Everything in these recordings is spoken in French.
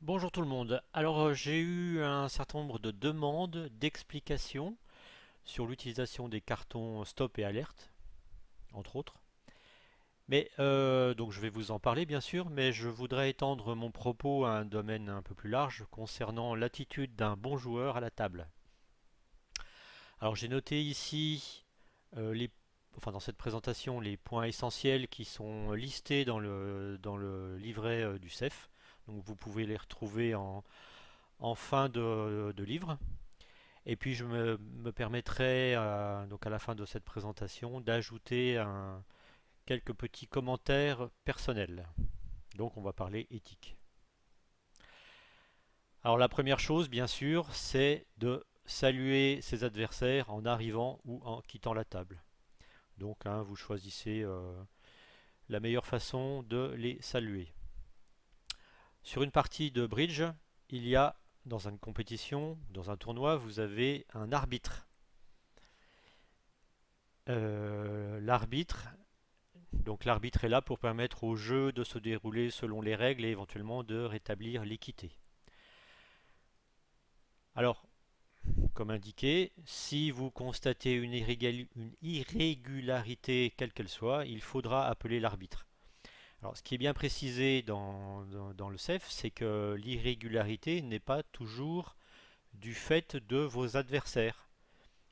Bonjour tout le monde. Alors j'ai eu un certain nombre de demandes d'explications sur l'utilisation des cartons stop et alerte, entre autres. Mais donc je vais vous en parler bien sûr, mais je voudrais étendre mon propos à un domaine un peu plus large concernant l'attitude d'un bon joueur à la table. Alors j'ai noté ici dans cette présentation les points essentiels qui sont listés dans le livret du CEF. Donc vous pouvez les retrouver en fin de livre. Et puis je me permettrai donc à la fin de cette présentation d'ajouter quelques petits commentaires personnels. Donc on va parler éthique. Alors la première chose, bien sûr, c'est de saluer ses adversaires en arrivant ou en quittant la table. Donc vous choisissez la meilleure façon de les saluer. Sur une partie de bridge, il y a dans une compétition, dans un tournoi, vous avez un arbitre. L'arbitre Donc l'arbitre est là pour permettre au jeu de se dérouler selon les règles et éventuellement de rétablir l'équité. Alors, comme indiqué, si vous constatez une irrégularité quelle qu'elle soit, il faudra appeler l'arbitre. Alors, ce qui est bien précisé dans le CEF, c'est que l'irrégularité n'est pas toujours du fait de vos adversaires.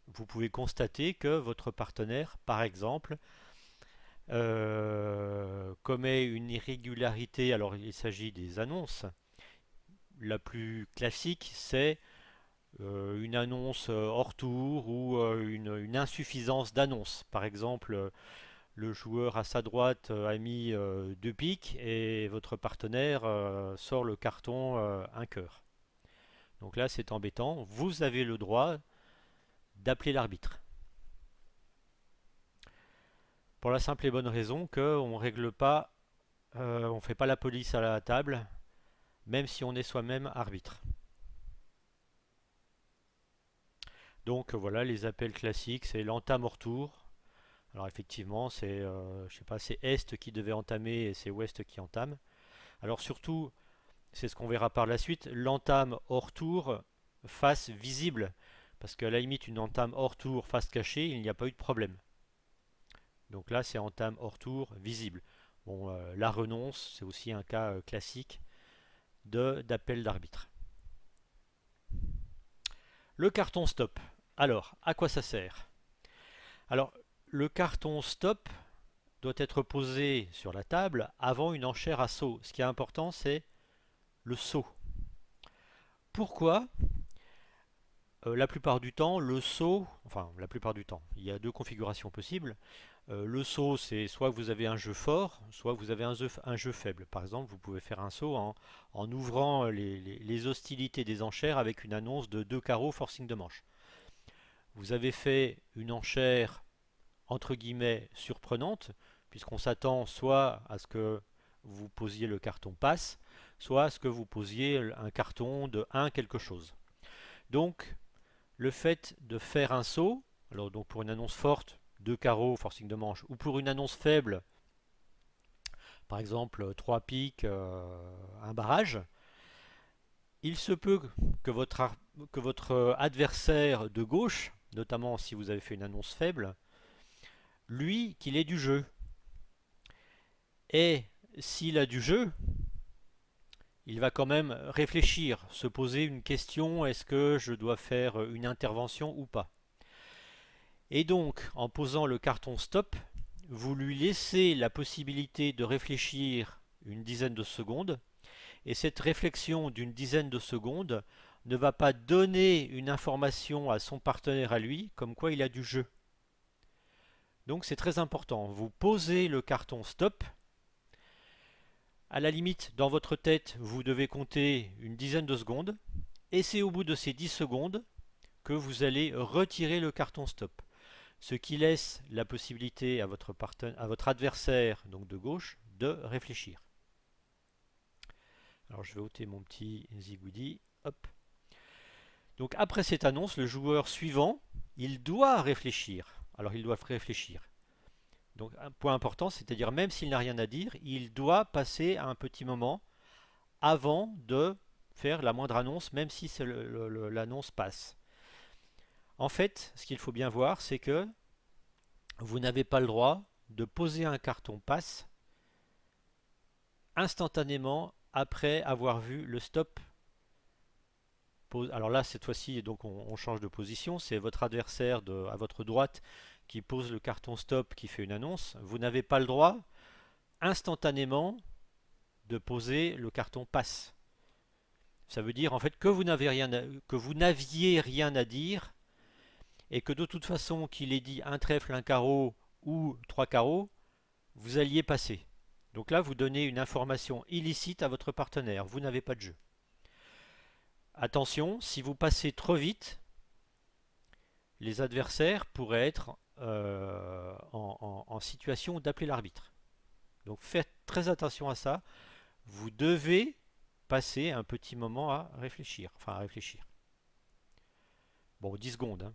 Vous pouvez constater que votre partenaire, par exemple, commet une irrégularité. Alors il s'agit des annonces. La plus classique, c'est une annonce hors tour ou une insuffisance d'annonce. Par exemple, le joueur à sa droite a mis deux piques et votre partenaire sort le carton un cœur. Donc là, c'est embêtant. Vous avez le droit d'appeler l'arbitre. Pour la simple et bonne raison qu'on règle pas, on fait pas la police à la table, même si on est soi-même arbitre. Donc voilà, les appels classiques, c'est l'entame hors tour. Alors effectivement, c'est je sais pas, c'est Est qui devait entamer et c'est Ouest qui entame. Alors surtout, c'est ce qu'on verra par la suite, l'entame hors tour face visible. Parce qu'à la limite, une entame hors tour face cachée, il n'y a pas eu de problème. Donc là, c'est entame hors tour visible. Bon, la renonce, c'est aussi un cas classique d'appel d'arbitre. Le carton stop. Alors, à quoi ça sert? Alors, le carton stop doit être posé sur la table avant une enchère à saut. Ce qui est important, c'est le saut. Pourquoi? La plupart du temps, le saut, enfin la plupart du temps, il y a deux configurations possibles. Le saut, c'est soit vous avez un jeu fort, soit vous avez un jeu faible. Par exemple, vous pouvez faire un saut en ouvrant les hostilités des enchères avec une annonce de 2 carreaux forcing de manche. Vous avez fait une enchère entre guillemets surprenante, puisqu'on s'attend soit à ce que vous posiez le carton passe, soit à ce que vous posiez un carton de 1 quelque chose. Donc, le fait de faire un saut, alors donc pour une annonce forte, 2 carreaux, forcing de manche, ou pour une annonce faible, par exemple 3 piques, un barrage, il se peut que votre adversaire de gauche, notamment si vous avez fait une annonce faible, lui, qu'il ait du jeu. Et s'il a du jeu, il va quand même réfléchir, se poser une question, est-ce que je dois faire une intervention ou pas? Et donc, en posant le carton stop, vous lui laissez la possibilité de réfléchir une dizaine de secondes, et cette réflexion d'une dizaine de secondes ne va pas donner une information à son partenaire à lui, comme quoi il a du jeu. Donc c'est très important. Vous posez le carton stop. À la limite, dans votre tête, vous devez compter une dizaine de secondes. Et c'est au bout de ces 10 secondes que vous allez retirer le carton stop. Ce qui laisse la possibilité à votre adversaire, donc de gauche, de réfléchir. Alors je vais ôter mon petit zigoudi. Hop. Donc après cette annonce, le joueur suivant, il doit réfléchir. Alors il doit réfléchir. Donc un point important, c'est-à-dire même s'il n'a rien à dire, il doit passer un petit moment avant de faire la moindre annonce, même si l'annonce passe. En fait, ce qu'il faut bien voir, c'est que vous n'avez pas le droit de poser un carton passe instantanément après avoir vu le stop. Alors là, cette fois-ci, donc on change de position. C'est votre adversaire à votre droite qui pose le carton stop, qui fait une annonce. Vous n'avez pas le droit instantanément de poser le carton passe. Ça veut dire en fait que vous n'aviez rien à dire et que de toute façon qu'il ait dit un trèfle, un carreau ou trois carreaux, vous alliez passer. Donc là, vous donnez une information illicite à votre partenaire. Vous n'avez pas de jeu. Attention, si vous passez trop vite, les adversaires pourraient être en situation d'appeler l'arbitre. Donc faites très attention à ça. Vous devez passer un petit moment à réfléchir. Enfin, à réfléchir. Bon, 10 secondes. Hein.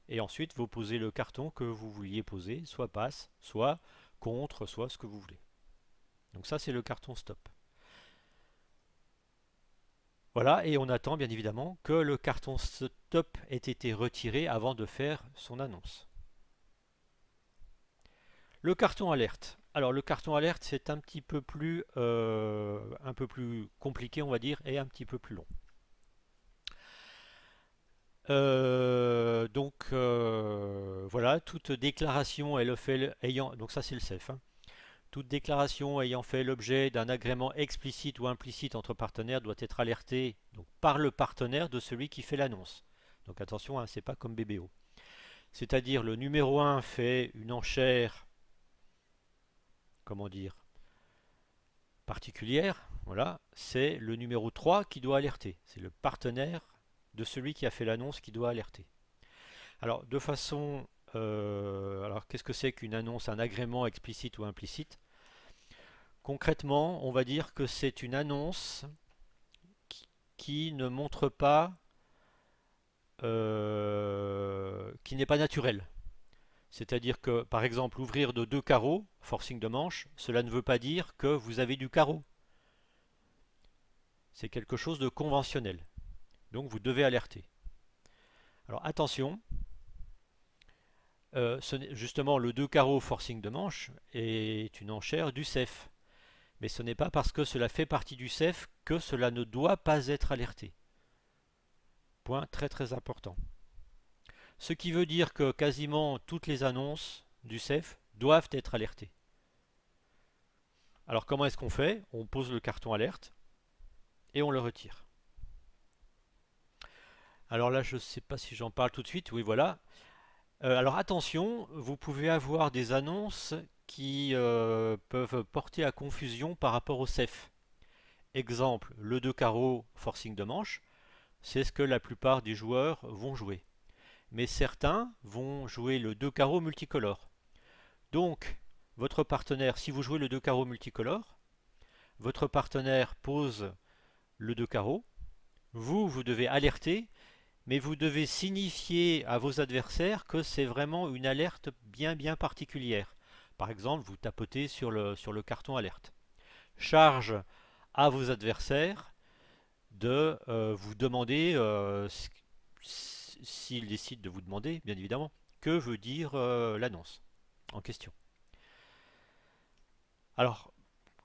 Et ensuite, vous posez le carton que vous vouliez poser, soit passe, soit contre, soit ce que vous voulez. Donc ça, c'est le carton stop. Voilà, et on attend bien évidemment que le carton stop ait été retiré avant de faire son annonce. Le carton alerte. Alors le carton alerte, c'est un peu plus compliqué, on va dire, et un petit peu plus long. Voilà, toute déclaration ayant, donc ça c'est le CEF, hein. Toute déclaration ayant fait l'objet d'un agrément explicite ou implicite entre partenaires doit être alertée donc, par le partenaire de celui qui fait l'annonce. Donc attention, hein, c'est pas comme BBO. C'est-à-dire le numéro 1 fait une enchère, comment dire, particulière, voilà, c'est le numéro 3 qui doit alerter. C'est le partenaire de celui qui a fait l'annonce qui doit alerter. Alors, de façon... alors, qu'est-ce que c'est qu'une annonce, un agrément explicite ou implicite? Concrètement, on va dire que c'est une annonce qui ne montre pas... qui n'est pas naturelle. C'est-à-dire que, par exemple, ouvrir de 2 carreaux, forcing de manche, cela ne veut pas dire que vous avez du carreau. C'est quelque chose de conventionnel. Donc, vous devez alerter. Alors, attention, justement, le 2 carreaux forcing de manche est une enchère du CEF. Mais ce n'est pas parce que cela fait partie du CEF que cela ne doit pas être alerté. Point très très important. Ce qui veut dire que quasiment toutes les annonces du CEF doivent être alertées. Alors comment est-ce qu'on fait? On pose le carton alerte et on le retire. Alors là, je ne sais pas si j'en parle tout de suite. Oui, voilà. Alors attention, vous pouvez avoir des annonces qui peuvent porter à confusion par rapport au CEF. Exemple, le 2 carreaux forcing de manche, c'est ce que la plupart des joueurs vont jouer. Mais certains vont jouer le 2 carreaux multicolore. Donc, votre partenaire, si vous jouez le 2 carreaux multicolore, votre partenaire pose le 2 carreaux, vous devez alerter, mais vous devez signifier à vos adversaires que c'est vraiment une alerte bien particulière. Par exemple, vous tapotez sur le carton alerte. Charge à vos adversaires de vous demander, s'ils décident de vous demander, bien évidemment, que veut dire l'annonce en question. Alors,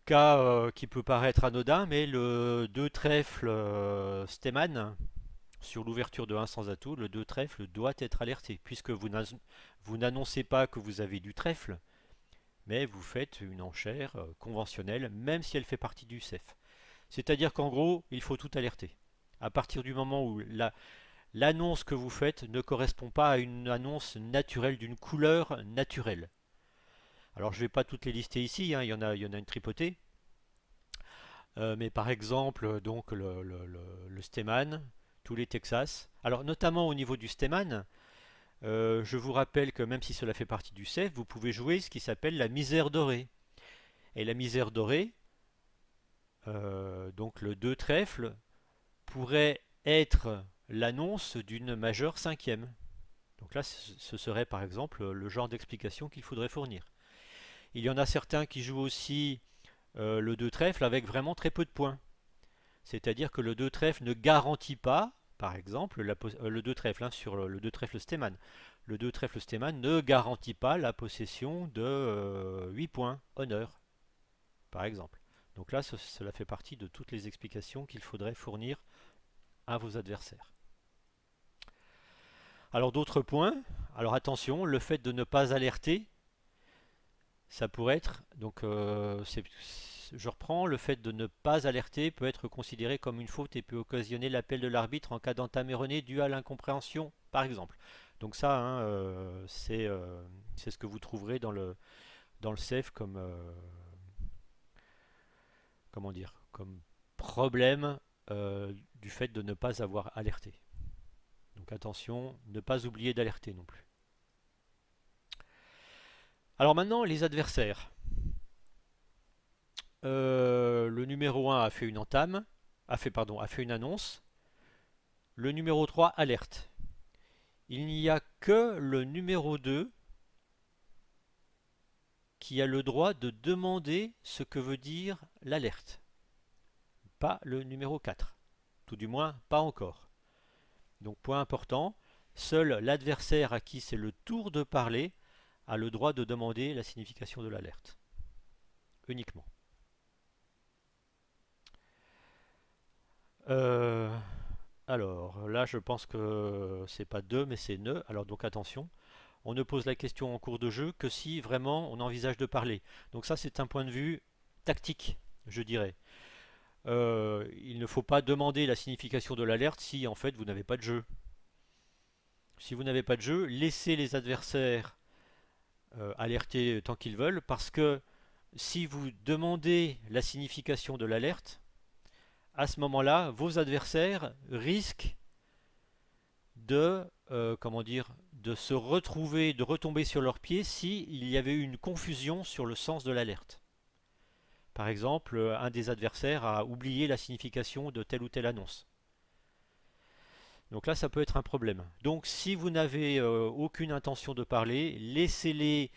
cas qui peut paraître anodin, mais le 2 trèfle Steman, sur l'ouverture de 1 sans atout, le 2 trèfle doit être alerté, puisque vous n'annoncez pas que vous avez du trèfle, mais vous faites une enchère conventionnelle, même si elle fait partie du CEF. C'est-à-dire qu'en gros, il faut tout alerter. À partir du moment où l'annonce que vous faites ne correspond pas à une annonce naturelle, d'une couleur naturelle. Alors je ne vais pas toutes les lister ici, hein, il y en a une tripotée. Mais par exemple, donc le Steman, tous les Texas. Alors notamment au niveau du Steman, je vous rappelle que même si cela fait partie du CEF, vous pouvez jouer ce qui s'appelle la misère dorée. Et la misère dorée, donc le 2 trèfle, pourrait être l'annonce d'une majeure cinquième. Donc là, ce serait par exemple le genre d'explication qu'il faudrait fournir. Il y en a certains qui jouent aussi le 2 trèfle avec vraiment très peu de points. C'est-à-dire que le 2 trèfle ne garantit pas, par exemple, le 2 trèfle, hein, sur le 2 trèfle Stemann. Le 2 trèfle Stemann ne garantit pas la possession de 8 points honneur, par exemple. Donc là, cela fait partie de toutes les explications qu'il faudrait fournir à vos adversaires. Alors d'autres points, alors attention, le fait de ne pas alerter, ça pourrait être, donc je reprends, le fait de ne pas alerter peut être considéré comme une faute et peut occasionner l'appel de l'arbitre en cas d'entame erronée due à l'incompréhension, par exemple. Donc ça, hein, c'est ce que vous trouverez dans le CEF comme, comment dire, comme problème du fait de ne pas avoir alerté. Donc attention, ne pas oublier d'alerter non plus. Alors maintenant, les adversaires. Le numéro 1 a fait une entame, a fait une annonce. Le numéro 3 alerte. Il n'y a que le numéro 2 qui a le droit de demander ce que veut dire l'alerte. Pas le numéro 4. Tout du moins, pas encore. Donc point important, seul l'adversaire à qui c'est le tour de parler a le droit de demander la signification de l'alerte. Uniquement. Alors là, je pense que c'est pas 2, mais c'est ne. Alors donc attention, on ne pose la question en cours de jeu que si vraiment on envisage de parler. Donc ça, c'est un point de vue tactique, je dirais. Il ne faut pas demander la signification de l'alerte si en fait vous n'avez pas de jeu. Si vous n'avez pas de jeu, laissez les adversaires alerter tant qu'ils veulent, parce que si vous demandez la signification de l'alerte, à ce moment-là, vos adversaires risquent de, comment dire, de se retrouver, de retomber sur leurs pieds s'il y avait eu une confusion sur le sens de l'alerte. Par exemple, un des adversaires a oublié la signification de telle ou telle annonce. Donc là, ça peut être un problème. Donc si vous n'avez aucune intention de parler, laissez-les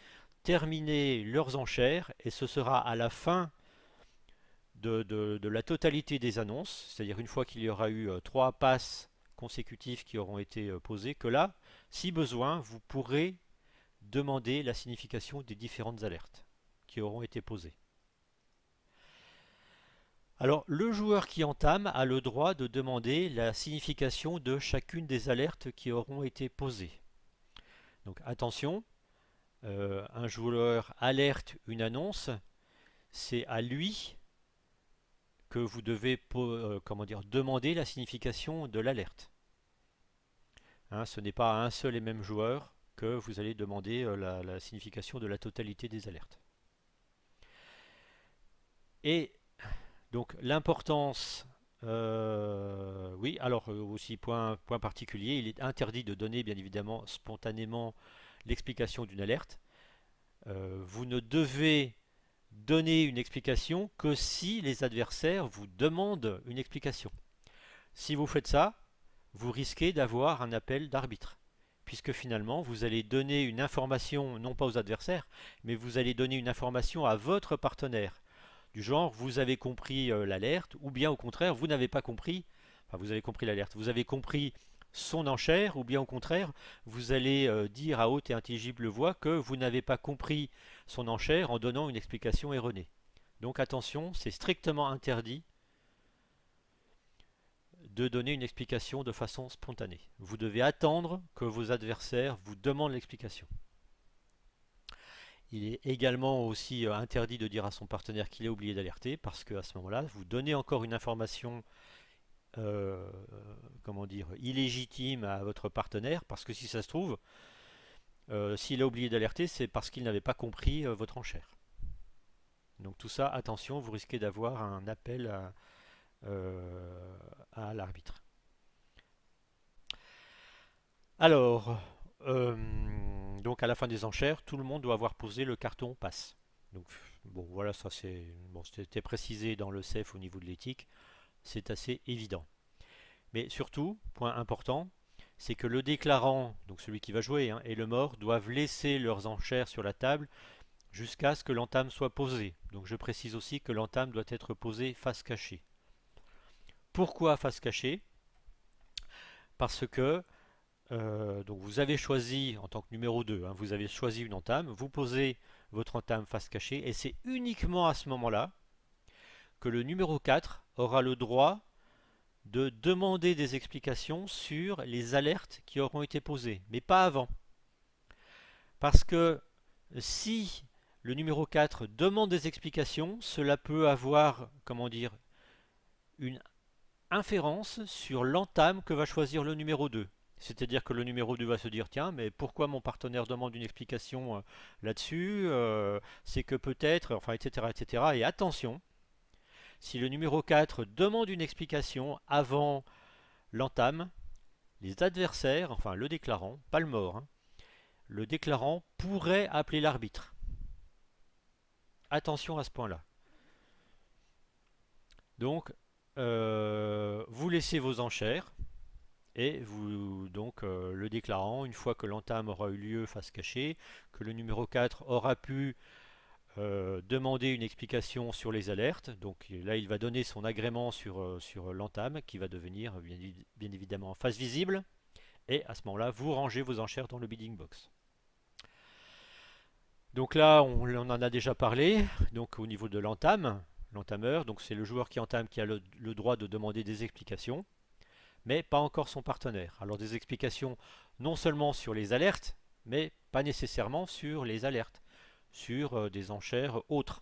terminer leurs enchères et ce sera à la fin de la totalité des annonces, c'est-à-dire une fois qu'il y aura eu 3 passes consécutifs qui auront été posées, que là, si besoin, vous pourrez demander la signification des différentes alertes qui auront été posées. Alors, le joueur qui entame a le droit de demander la signification de chacune des alertes qui auront été posées. Donc attention, un joueur alerte une annonce, c'est à lui que vous devez comment dire, demander la signification de l'alerte. Hein, ce n'est pas à un seul et même joueur que vous allez demander la signification de la totalité des alertes. Et donc l'importance, oui, alors aussi point particulier, il est interdit de donner bien évidemment spontanément l'explication d'une alerte. Vous ne devez donner une explication que si les adversaires vous demandent une explication. Si vous faites ça, vous risquez d'avoir un appel d'arbitre, puisque finalement vous allez donner une information non pas aux adversaires, mais vous allez donner une information à votre partenaire, du genre vous avez compris l'alerte, ou bien au contraire vous n'avez pas compris, enfin vous avez compris l'alerte, vous avez compris son enchère, ou bien au contraire vous allez dire à haute et intelligible voix que vous n'avez pas compris son enchère en donnant une explication erronée. Donc attention, c'est strictement interdit de donner une explication de façon spontanée. Vous devez attendre que vos adversaires vous demandent l'explication. Il est également aussi interdit de dire à son partenaire qu'il a oublié d'alerter, parce qu'à ce moment-là, vous donnez encore une information comment dire, illégitime à votre partenaire, parce que si ça se trouve, s'il a oublié d'alerter, c'est parce qu'il n'avait pas compris votre enchère. Donc tout ça, attention, vous risquez d'avoir un appel à l'arbitre. Alors, donc à la fin des enchères, tout le monde doit avoir posé le carton passe. Donc bon, voilà, ça c'est bon, c'était précisé dans le CEF au niveau de l'éthique, c'est assez évident. Mais surtout, point important, c'est que le déclarant, donc celui qui va jouer, hein, et le mort doivent laisser leurs enchères sur la table jusqu'à ce que l'entame soit posée. Donc je précise aussi que l'entame doit être posée face cachée. Pourquoi face cachée? Parce que donc vous avez choisi en tant que numéro 2, hein, vous avez choisi une entame, vous posez votre entame face cachée et c'est uniquement à ce moment-là que le numéro 4 aura le droit de demander des explications sur les alertes qui auront été posées, mais pas avant. Parce que si le numéro 4 demande des explications, cela peut avoir, comment dire, une inférence sur l'entame que va choisir le numéro 2. C'est-à-dire que le numéro 2 va se dire, tiens, mais pourquoi mon partenaire demande une explication là-dessus? C'est que peut-être, enfin, etc., etc. Et attention, si le numéro 4 demande une explication avant l'entame, les adversaires, enfin le déclarant, pas le mort, hein, le déclarant pourrait appeler l'arbitre. Attention à ce point-là. Donc, vous laissez vos enchères et vous, donc, le déclarant, une fois que l'entame aura eu lieu face cachée, que le numéro 4 aura pu demander une explication sur les alertes, donc là il va donner son agrément sur l'entame qui va devenir bien évidemment face visible, et à ce moment-là vous rangez vos enchères dans le bidding box. Donc là, on en a déjà parlé. Donc au niveau de l'entame, l'entameur, donc c'est le joueur qui entame qui a le droit de demander des explications, mais pas encore son partenaire. Alors des explications non seulement sur les alertes, mais pas nécessairement sur les alertes, sur des enchères autres.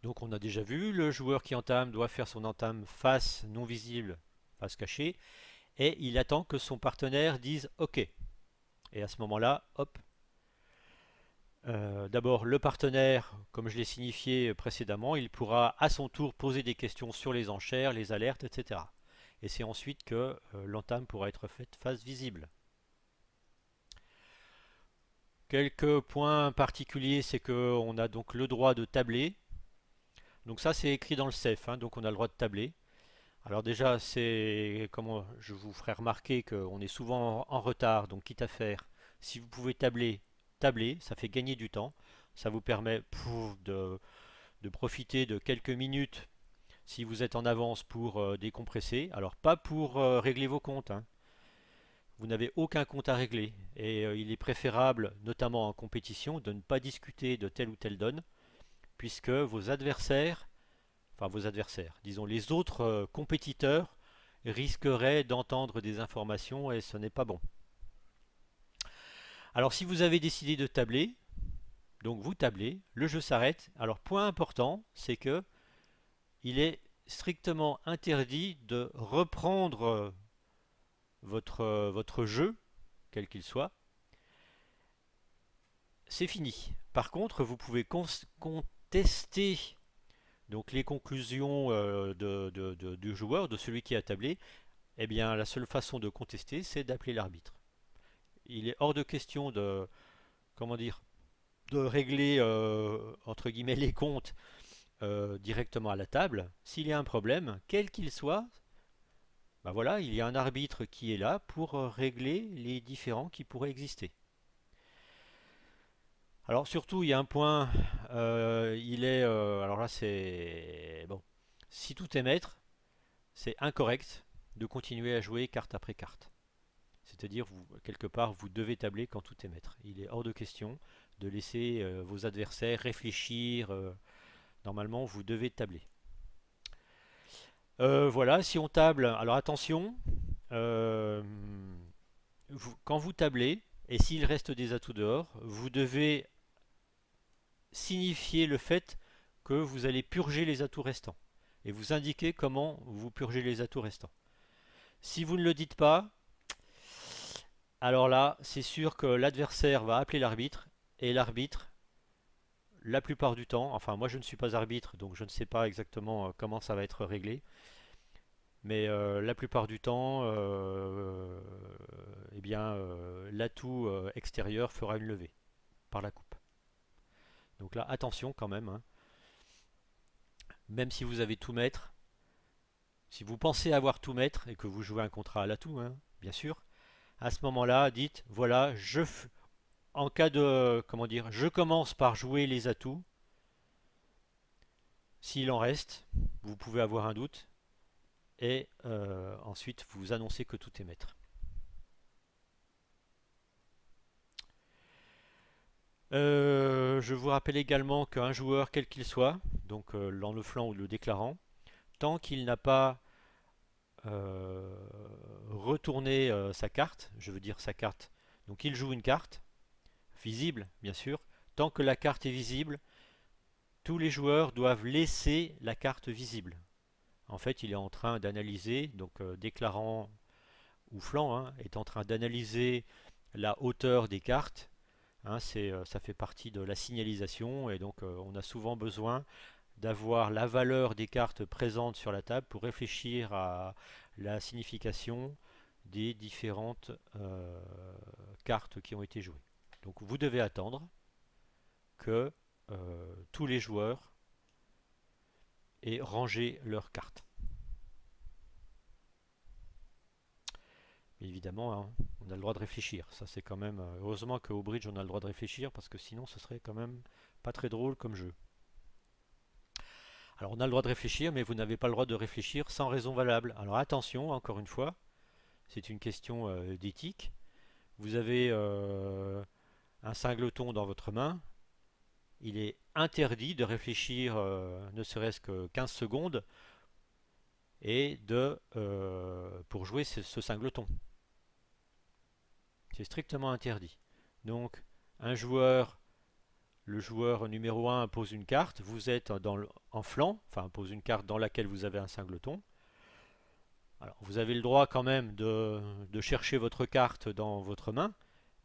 Donc on a déjà vu, le joueur qui entame doit faire son entame face non visible, face cachée, et il attend que son partenaire dise OK. Et à ce moment-là, hop, d'abord, le partenaire, comme je l'ai signifié précédemment, il pourra à son tour poser des questions sur les enchères, les alertes, etc. Et c'est ensuite que l'entame pourra être faite face visible. Quelques points particuliers, c'est qu'on a donc le droit de tabler. Donc ça, c'est écrit dans le CEF, hein, donc on a le droit de tabler. Alors déjà, c'est comme je vous ferai remarquer qu'on est souvent en retard, donc quitte à faire, si vous pouvez tabler, tablez, ça fait gagner du temps. Ça vous permet de profiter de quelques minutes si vous êtes en avance pour décompresser. Alors pas pour régler vos comptes, hein. Vous n'avez aucun compte à régler et il est préférable, notamment en compétition, de ne pas discuter de telle ou telle donne, puisque vos adversaires, disons les autres compétiteurs, risqueraient d'entendre des informations et ce n'est pas bon. Alors si vous avez décidé de tabler, donc vous tablez, le jeu s'arrête. Alors point important, c'est que il est strictement interdit de reprendre votre jeu, quel qu'il soit. C'est fini. Par contre, vous pouvez contester donc les conclusions du joueur, de celui qui a tablé. Eh bien, la seule façon de contester, c'est d'appeler l'arbitre. Il est hors de question de, comment dire, de régler entre guillemets les comptes directement à la table. S'il y a un problème, quel qu'il soit, ben voilà, il y a un arbitre qui est là pour régler les différends qui pourraient exister. Alors surtout, il y a un point, alors là c'est bon, si tout est maître, c'est incorrect de continuer à jouer carte après carte. C'est-à-dire, quelque part, vous devez tabler quand tout est maître. Il est hors de question de laisser vos adversaires réfléchir. Normalement, vous devez tabler. Voilà, si on table, alors attention, euh, quand vous tablez, et s'il reste des atouts dehors, vous devez signifier le fait que vous allez purger les atouts restants. Et vous indiquer comment vous purgez les atouts restants. Si vous ne le dites pas, alors là, c'est sûr que l'adversaire va appeler l'arbitre, et l'arbitre, la plupart du temps, enfin moi je ne suis pas arbitre, donc je ne sais pas exactement comment ça va être réglé, mais la plupart du temps, eh bien, l'atout extérieur fera une levée par la coupe. Donc là, attention quand même, hein. Même si vous avez tout maître, si vous pensez avoir tout maître et que vous jouez un contrat à l'atout, hein, bien sûr, à ce moment-là, dites voilà, en cas de comment dire, je commence par jouer les atouts. S'il en reste, vous pouvez avoir un doute et ensuite vous annoncez que tout est maître. Je vous rappelle également qu'un joueur, quel qu'il soit, donc dans le flanc ou le déclarant, tant qu'il n'a pas euh, retourné sa carte, je veux dire sa carte, donc il joue une carte, visible bien sûr, tant que la carte est visible, tous les joueurs doivent laisser la carte visible. En fait, il est en train d'analyser, donc déclarant ou flanc, hein, est en train d'analyser la hauteur des cartes. Hein, ça fait partie de la signalisation et donc on a souvent besoin d'avoir la valeur des cartes présentes sur la table pour réfléchir à la signification des différentes cartes qui ont été jouées. Donc vous devez attendre que tous les joueurs aient rangé leurs cartes. Mais évidemment, hein, on a le droit de réfléchir. Ça c'est quand même heureusement qu'au bridge on a le droit de réfléchir parce que sinon ce serait quand même pas très drôle comme jeu. Alors on a le droit de réfléchir, mais vous n'avez pas le droit de réfléchir sans raison valable. Alors attention, encore une fois, c'est une question d'éthique. Vous avez un singleton dans votre main. Il est interdit de réfléchir ne serait-ce que 15 secondes et pour jouer ce singleton. C'est strictement interdit. Donc un joueur, le joueur numéro 1 pose une carte, vous êtes en flanc, enfin pose une carte dans laquelle vous avez un singleton. Alors, vous avez le droit quand même de chercher votre carte dans votre main,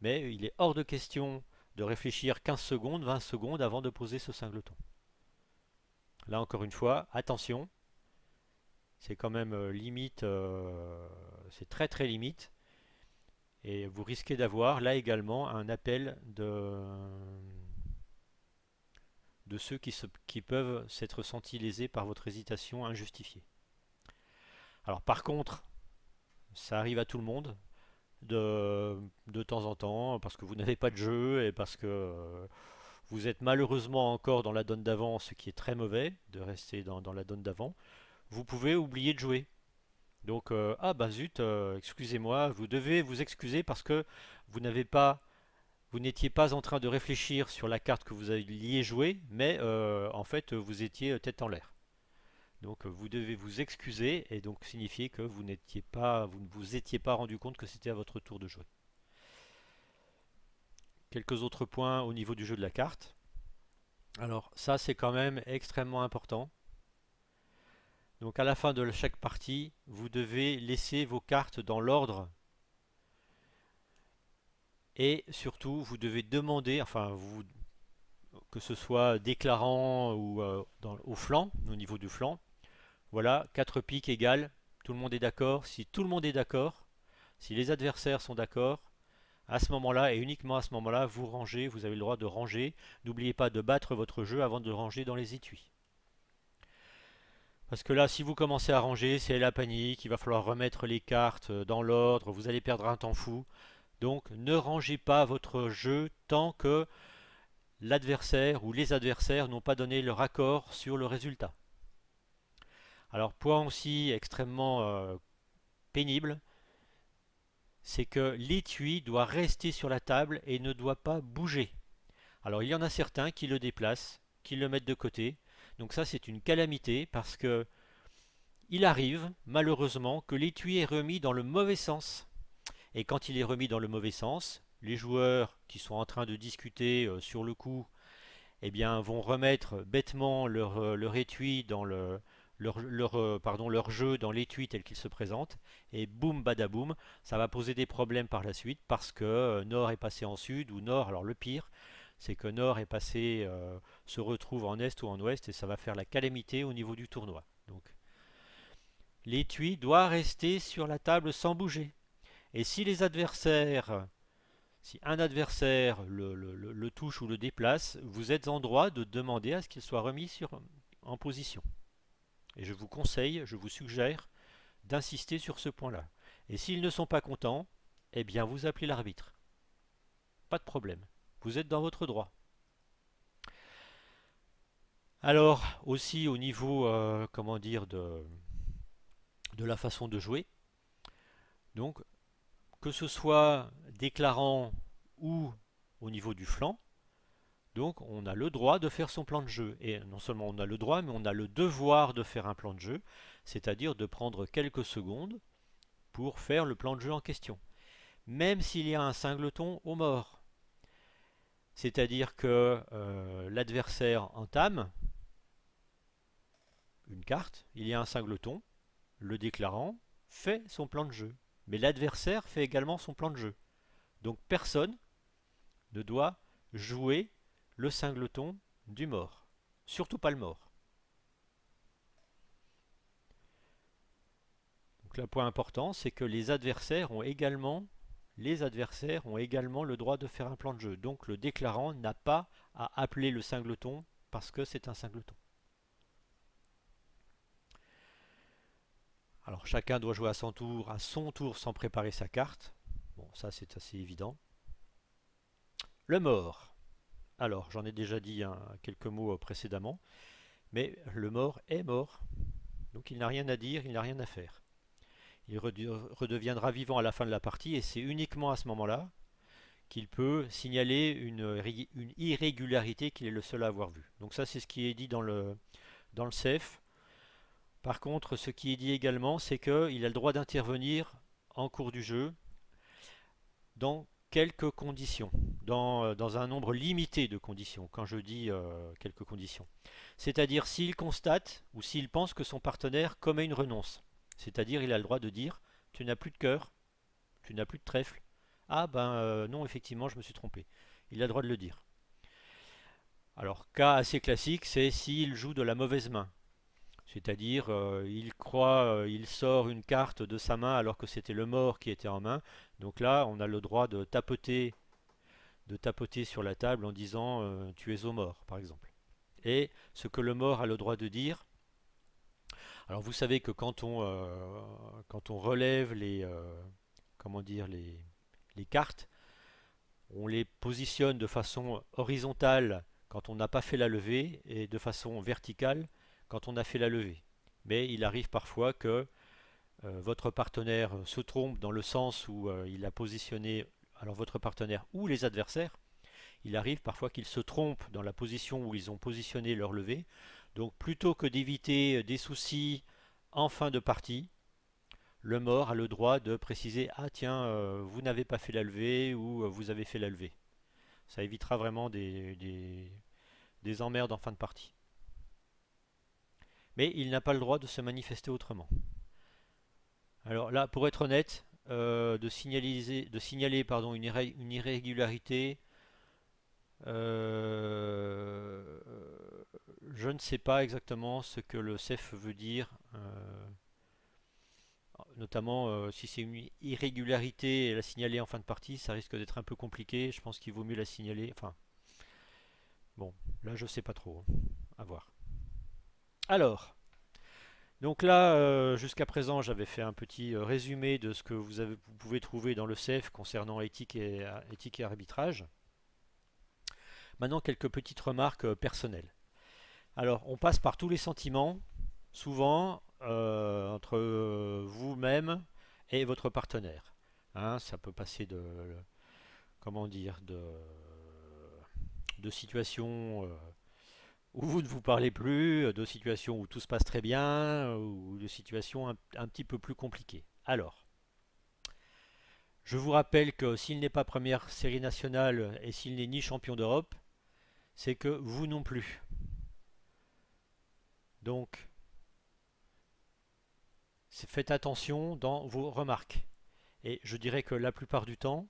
mais il est hors de question de réfléchir 15 secondes, 20 secondes avant de poser ce singleton. Là encore une fois, attention, c'est quand même limite, c'est très très limite, et vous risquez d'avoir là également un appel de ceux qui peuvent s'être sentis lésés par votre hésitation injustifiée. Alors par contre, ça arrive à tout le monde, de temps en temps, parce que vous n'avez pas de jeu et parce que vous êtes malheureusement encore dans la donne d'avant, ce qui est très mauvais, de rester dans la donne d'avant, vous pouvez oublier de jouer. Donc, ah bah zut, excusez-moi, vous devez vous excuser parce que vous n'avez pas, vous n'étiez pas en train de réfléchir sur la carte que vous alliez jouer, mais en fait vous étiez tête en l'air. Donc vous devez vous excuser et donc signifier que vous ne vous étiez pas rendu compte que c'était à votre tour de jouer. Quelques autres points au niveau du jeu de la carte. Alors ça c'est quand même extrêmement important. Donc à la fin de chaque partie, vous devez laisser vos cartes dans l'ordre et surtout vous devez demander, que ce soit déclarant ou au flanc, au niveau du flanc, voilà, 4 piques égales, tout le monde est d'accord. Si tout le monde est d'accord, si les adversaires sont d'accord, à ce moment-là et uniquement à ce moment-là, vous rangez, vous avez le droit de ranger. N'oubliez pas de battre votre jeu avant de ranger dans les étuis. Parce que là, si vous commencez à ranger, c'est la panique, il va falloir remettre les cartes dans l'ordre, vous allez perdre un temps fou. Donc ne rangez pas votre jeu tant que l'adversaire ou les adversaires n'ont pas donné leur accord sur le résultat. Alors point aussi extrêmement pénible, c'est que l'étui doit rester sur la table et ne doit pas bouger. Alors il y en a certains qui le déplacent, qui le mettent de côté. Donc ça c'est une calamité parce que il arrive malheureusement que l'étui est remis dans le mauvais sens. Et quand il est remis dans le mauvais sens, les joueurs qui sont en train de discuter sur le coup, eh bien, vont remettre bêtement leur étui dans leur jeu dans l'étui tel qu'il se présente, et boum badaboum, ça va poser des problèmes par la suite parce que Nord est passé en Sud, ou Nord, alors le pire, c'est que Nord est passé, se retrouve en Est ou en Ouest, et ça va faire la calamité au niveau du tournoi. Donc, l'étui doit rester sur la table sans bouger. Et si un adversaire le touche ou le déplace, vous êtes en droit de demander à ce qu'il soit remis en position. Et je vous conseille, je vous suggère d'insister sur ce point-là. Et s'ils ne sont pas contents, eh bien vous appelez l'arbitre. Pas de problème. Vous êtes dans votre droit. Alors, aussi au niveau, comment dire, de la façon de jouer. Donc, que ce soit déclarant ou au niveau du flanc, donc on a le droit de faire son plan de jeu. Et non seulement on a le droit, mais on a le devoir de faire un plan de jeu, c'est-à-dire de prendre quelques secondes pour faire le plan de jeu en question. Même s'il y a un singleton au mort. C'est-à-dire que l'adversaire entame une carte, il y a un singleton, le déclarant fait son plan de jeu. Mais l'adversaire fait également son plan de jeu. Donc personne ne doit jouer le singleton du mort. Surtout pas le mort. Donc le point important, c'est que les adversaires ont également le droit de faire un plan de jeu. Donc le déclarant n'a pas à appeler le singleton parce que c'est un singleton. Alors chacun doit jouer à son tour sans préparer sa carte. Bon, ça c'est assez évident. Le mort. Alors j'en ai déjà dit quelques mots précédemment, mais le mort est mort. Donc il n'a rien à dire, il n'a rien à faire. Il redeviendra vivant à la fin de la partie et c'est uniquement à ce moment-là qu'il peut signaler une irrégularité qu'il est le seul à avoir vue. Donc ça c'est ce qui est dit dans le CEF. Par contre, ce qui est dit également, c'est qu'il a le droit d'intervenir en cours du jeu dans quelques conditions, dans un nombre limité de conditions, quand je dis quelques conditions. C'est-à-dire s'il constate ou s'il pense que son partenaire commet une renonce. C'est-à-dire il a le droit de dire tu n'as plus de cœur, tu n'as plus de trèfle. Ah ben non, effectivement, je me suis trompé. Il a le droit de le dire. Alors, cas assez classique, c'est s'il joue de la mauvaise main. C'est-à-dire, il sort une carte de sa main alors que c'était le mort qui était en main. Donc là, on a le droit de tapoter sur la table en disant tu es au mort, par exemple. Et ce que le mort a le droit de dire. Alors vous savez que quand on relève comment dire, les cartes, on les positionne de façon horizontale quand on n'a pas fait la levée et de façon verticale quand on a fait la levée. Mais il arrive parfois que votre partenaire se trompe dans le sens où il a positionné, alors votre partenaire ou les adversaires, il arrive parfois qu'ils se trompent dans la position où ils ont positionné leur levée. Donc plutôt que d'éviter des soucis en fin de partie, le mort a le droit de préciser ah tiens, vous n'avez pas fait la levée ou vous avez fait la levée. Ça évitera vraiment des emmerdes en fin de partie. Mais il n'a pas le droit de se manifester autrement. Alors là, pour être honnête, de signaler pardon, une irrégularité, euh, je ne sais pas exactement ce que le CEF veut dire, notamment si c'est une irrégularité et la signaler en fin de partie, ça risque d'être un peu compliqué. Je pense qu'il vaut mieux la signaler. Enfin, bon, là je sais pas trop. À voir. Alors, donc là, jusqu'à présent, j'avais fait un petit résumé de ce que vous pouvez trouver dans le CEF concernant éthique et arbitrage. Maintenant, quelques petites remarques personnelles. Alors, on passe par tous les sentiments, souvent entre vous-même et votre partenaire. Hein, ça peut passer comment dire, de situations où vous ne vous parlez plus, de situations où tout se passe très bien, ou de situations un petit peu plus compliquées. Alors, je vous rappelle que s'il n'est pas première série nationale et s'il n'est ni champion d'Europe, c'est que vous non plus. Donc, faites attention dans vos remarques. Et je dirais que la plupart du temps,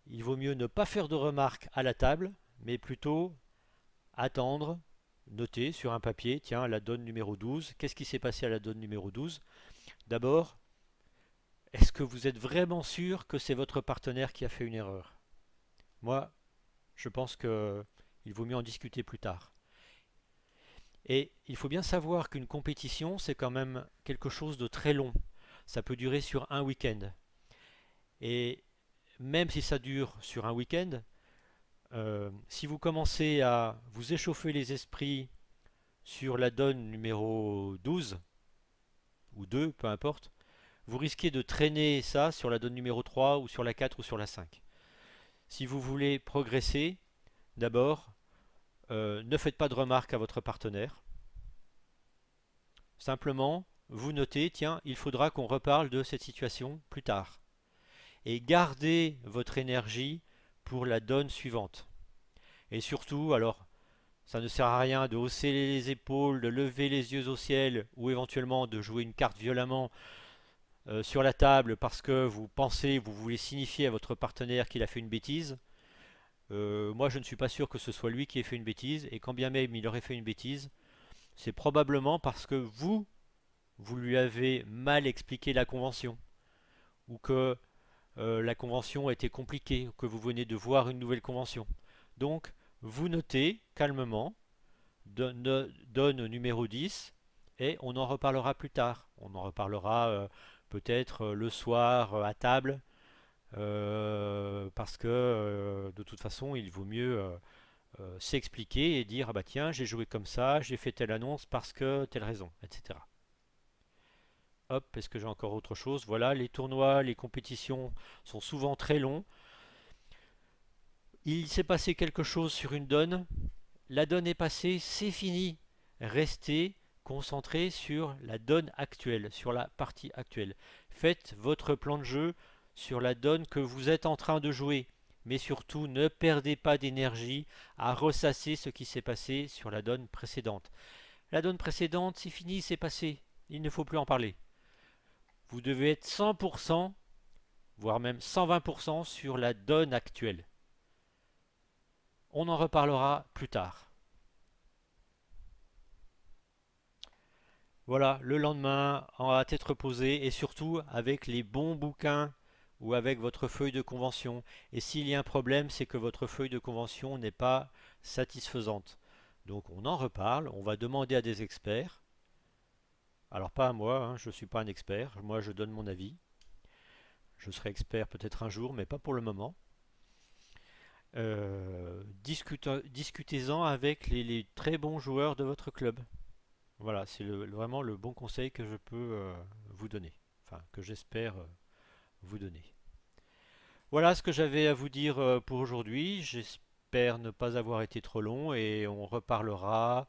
il vaut mieux ne pas faire de remarques à la table, mais plutôt attendre, noter sur un papier, tiens, à la donne numéro 12, qu'est-ce qui s'est passé à la donne numéro 12? D'abord, est-ce que vous êtes vraiment sûr que c'est votre partenaire qui a fait une erreur? Moi, je pense qu'il vaut mieux en discuter plus tard. Et il faut bien savoir qu'une compétition, c'est quand même quelque chose de très long. Ça peut durer sur un week-end. Et même si ça dure sur un week-end, si vous commencez à vous échauffer les esprits sur la donne numéro 12, ou 2, peu importe, vous risquez de traîner ça sur la donne numéro 3 ou sur la 4 ou sur la 5. Si vous voulez progresser, d'abord, ne faites pas de remarques à votre partenaire. Simplement, vous notez, tiens, il faudra qu'on reparle de cette situation plus tard. Et gardez votre énergie pour la donne suivante. Et surtout, alors, ça ne sert à rien de hausser les épaules, de lever les yeux au ciel ou éventuellement de jouer une carte violemment sur la table parce que vous pensez, vous voulez signifier à votre partenaire qu'il a fait une bêtise. Moi, je ne suis pas sûr que ce soit lui qui ait fait une bêtise, et quand bien même il aurait fait une bêtise, c'est probablement parce que vous lui avez mal expliqué la convention, ou que la convention était compliquée, ou que vous venez de voir une nouvelle convention. Donc, vous notez calmement, donne numéro 10, et on en reparlera plus tard. On en reparlera peut-être le soir à table, parce que de toute façon, il vaut mieux s'expliquer et dire ah bah tiens, j'ai joué comme ça, j'ai fait telle annonce parce que telle raison, etc. Hop, est-ce que j'ai encore autre chose? Voilà, les tournois, les compétitions sont souvent très longs. Il s'est passé quelque chose sur une donne, la donne est passée, c'est fini. Restez concentré sur la donne actuelle, sur la partie actuelle. Faites votre plan de jeu sur la donne que vous êtes en train de jouer. Mais surtout, ne perdez pas d'énergie à ressasser ce qui s'est passé sur la donne précédente. La donne précédente, c'est fini, c'est passé. Il ne faut plus en parler. Vous devez être 100%, voire même 120% sur la donne actuelle. On en reparlera plus tard. Voilà, le lendemain, à tête reposée et surtout avec les bons bouquins ou avec votre feuille de convention. Et s'il y a un problème, c'est que votre feuille de convention n'est pas satisfaisante. Donc on en reparle, on va demander à des experts. Alors pas à moi, hein, je ne suis pas un expert, moi je donne mon avis. Je serai expert peut-être un jour, mais pas pour le moment. Discutez-en avec les très bons joueurs de votre club. Voilà, c'est vraiment le bon conseil que je peux vous donner. Enfin, que j'espère vous donner. Voilà ce que j'avais à vous dire pour aujourd'hui. J'espère ne pas avoir été trop long et on reparlera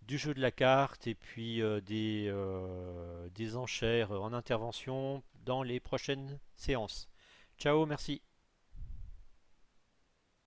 du jeu de la carte et puis des enchères en intervention dans les prochaines séances. Ciao, merci.